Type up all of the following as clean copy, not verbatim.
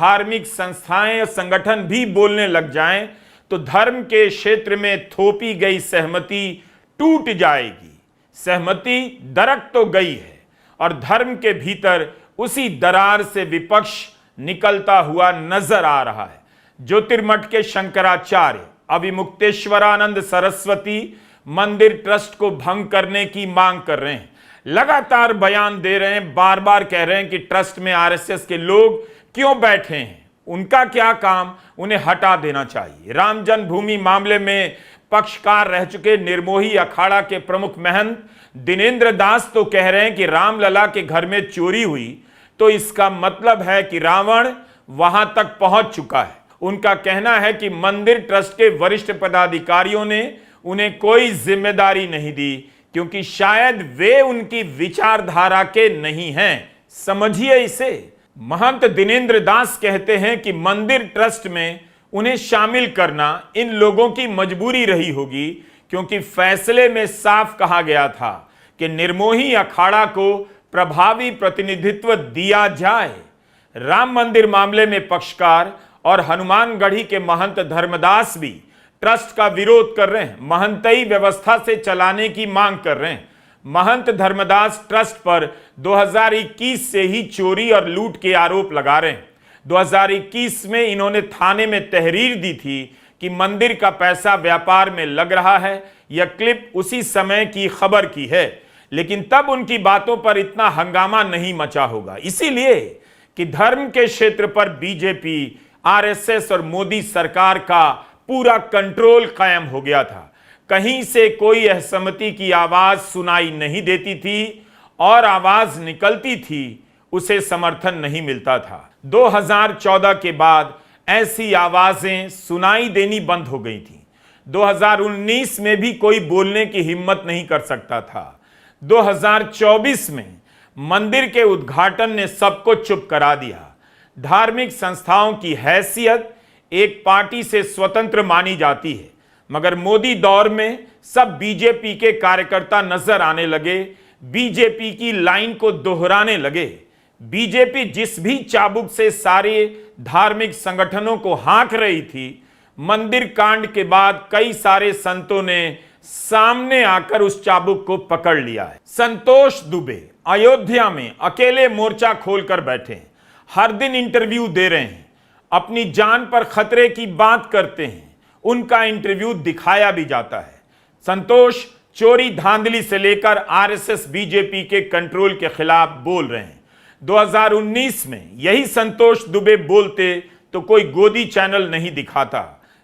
धार्मिक संस्थाएं या संगठन भी बोलने लग जाएं तो धर्म के क्षेत्र में थोपी गई सहमति टूट जाएगी। सहमति दरक तो गई है और धर्म के भीतर उसी दरार से विपक्ष निकलता हुआ नजर आ रहा है। ज्योतिर्मठ के शंकराचार्य अभिमुक्तेश्वरानंद सरस्वती मंदिर ट्रस्ट को भंग करने की मांग कर रहे हैं, लगातार बयान दे रहे हैं, बार बार कह रहे हैं कि ट्रस्ट में आरएसएस के लोग क्यों बैठे हैं, उनका क्या काम, उन्हें हटा देना चाहिए। राम जन्मभूमि मामले में पक्षकार रह चुके निर्मोही अखाड़ा के प्रमुख महंत दिनेंद्र दास तो कह रहे हैं कि रामलला के घर में चोरी हुई तो इसका मतलब है कि रावण वहां तक पहुंच चुका है। उनका कहना है कि मंदिर ट्रस्ट के वरिष्ठ पदाधिकारियों ने उन्हें कोई जिम्मेदारी नहीं दी क्योंकि शायद वे उनकी विचारधारा के नहीं हैं। समझिए इसे। महंत दिनेंद्र दास कहते हैं कि मंदिर ट्रस्ट में उन्हें शामिल करना इन लोगों की मजबूरी रही होगी क्योंकि फैसले में साफ कहा गया था कि निर्मोही अखाड़ा को प्रभावी प्रतिनिधित्व दिया जाए। राम मंदिर मामले में पक्षकार और हनुमानगढ़ी के महंत धर्मदास भी ट्रस्ट का विरोध कर रहे हैं, महंतई व्यवस्था से चलाने की मांग कर रहे हैं। महंत धर्मदास ट्रस्ट पर 2021 से ही चोरी और लूट के आरोप लगा रहे हैं। 2021 में इन्होंने थाने में तहरीर दी थी कि मंदिर का पैसा व्यापार में लग रहा है। यह क्लिप उसी समय की खबर की है, लेकिन तब उनकी बातों पर इतना हंगामा नहीं मचा होगा, इसीलिए कि धर्म के क्षेत्र पर बीजेपी, आरएसएस और मोदी सरकार का पूरा कंट्रोल कायम हो गया था। कहीं से कोई असहमति की आवाज सुनाई नहीं देती थी और आवाज निकलती थी उसे समर्थन नहीं मिलता था। 2014 के बाद ऐसी आवाजें सुनाई देनी बंद हो गई थी। 2019 में भी कोई बोलने की हिम्मत नहीं कर सकता था। 2024 में मंदिर के उद्घाटन ने सबको चुप करा दिया। धार्मिक संस्थाओं की हैसियत एक पार्टी से स्वतंत्र मानी जाती है, मगर मोदी दौर में सब बीजेपी के कार्यकर्ता नजर आने लगे, बीजेपी की लाइन को दोहराने लगे। बीजेपी जिस भी चाबुक से सारे धार्मिक संगठनों को हाँक रही थी, मंदिर कांड के बाद कई सारे संतों ने सामने आकर उस चाबुक को पकड़ लिया है। संतोष दुबे अयोध्या में अकेले मोर्चा खोलकर बैठे हैं, हर दिन इंटरव्यू दे रहे हैं, अपनी जान पर खतरे की बात करते हैं, उनका इंटरव्यू दिखाया भी जाता है। संतोष चोरी धांधली से लेकर आरएसएस बीजेपी के कंट्रोल के खिलाफ बोल रहे हैं। 2019 में यही संतोष दुबे बोलते तो कोई गोदी चैनल नहीं दिखाता,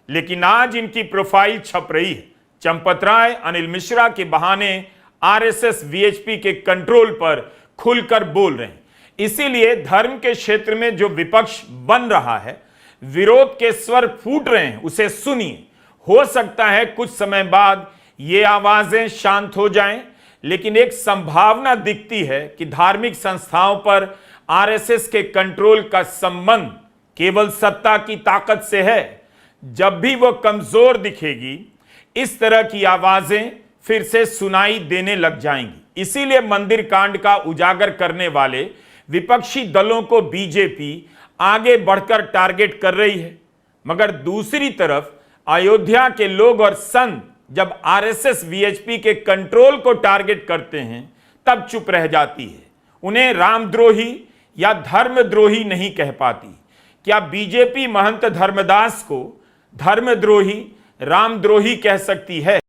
लेकिन आज इनकी प्रोफाइल छप रही है। चंपत राय, अनिल मिश्रा के बहाने आरएसएस वीएचपी के कंट्रोल पर खुलकर बोल रहे हैं। इसीलिए धर्म के क्षेत्र में जो विपक्ष बन रहा है, विरोध के स्वर फूट रहे हैं, उसे सुनिए। हो सकता है कुछ समय बाद ये आवाजें शांत हो जाएं, लेकिन एक संभावना दिखती है कि धार्मिक संस्थाओं पर आरएसएस के कंट्रोल का संबंध केवल सत्ता की ताकत से है। जब भी वो कमजोर दिखेगी, इस तरह की आवाजें फिर से सुनाई देने लग जाएंगी। इसीलिए मंदिर कांड का उजागर करने वाले विपक्षी दलों को बीजेपी आगे बढ़कर टारगेट कर रही है, मगर दूसरी तरफ अयोध्या के लोग और संत जब आरएसएस वीएचपी के कंट्रोल को टारगेट करते हैं तब चुप रह जाती है। उन्हें रामद्रोही या धर्मद्रोही नहीं कह पाती। क्या बीजेपी महंत धर्मदास को धर्मद्रोही, रामद्रोही कह सकती है?